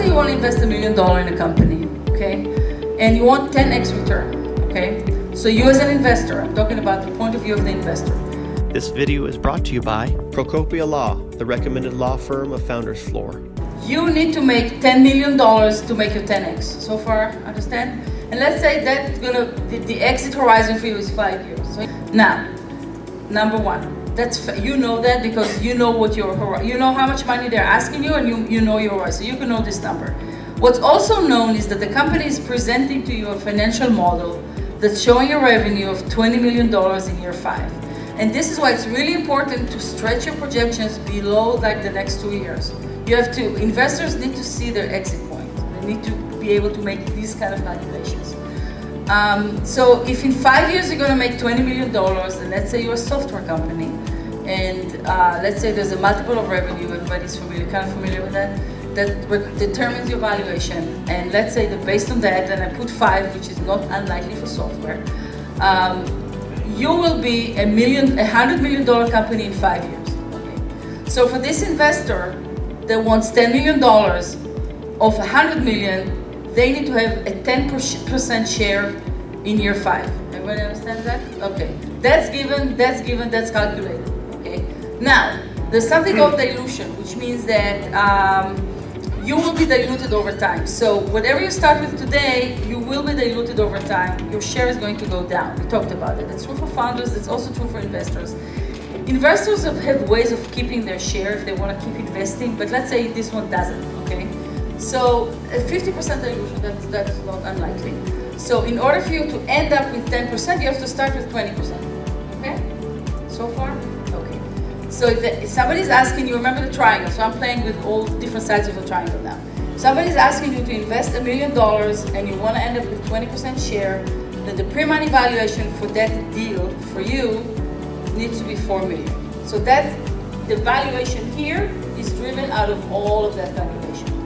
you want to invest $1 million in a company, okay? And you want 10x return, okay? So you as an investor, I'm talking about the point of view of the investor. This video is brought to you by Procopia Law, the recommended law firm of Founders Floor. You need to make $10 million to make your 10x. So far, understand? And let's say that's the exit horizon for you is 5 years. So now, number one, you know that because you know you know how much money they're asking you, and you know your horizon, so you can know this number. What's also known is that the company is presenting to you a financial model that's showing a revenue of $20 million in year 5. And this is why it's really important to stretch your projections below like the next 2 years. Investors need to see their exit point. They need to be able to make these kind of calculations. So if in 5 years you're going to make $20 million, and let's say you're a software company, and let's say there's a multiple of revenue, everybody's kind of familiar with that determines your valuation. And let's say that based on that, and I put 5, which is not unlikely for software, you will be a $100 million company in 5 years. Okay? So for this investor that wants $10 million of $100 million, they need to have a 10% share in year 5. Everybody understand that? Okay. That's given, that's calculated. Okay. Now, there's something called dilution, which means that you will be diluted over time. So whatever you start with today, you will be diluted over time. Your share is going to go down. We talked about it. That's true for founders. That's also true for investors. Investors have ways of keeping their share if they want to keep investing, but let's say this one doesn't, okay? So a 50% dilution, that's not unlikely. So in order for you to end up with 10%, you have to start with 20%, okay? So far? Okay. So if somebody's asking you, remember the triangle, so I'm playing with all different sides of the triangle now. Somebody's asking you to invest $1 million and you want to end up with 20% share, then the pre-money valuation for that deal for you needs to be $4 million. So the valuation here is driven out of all of that valuation.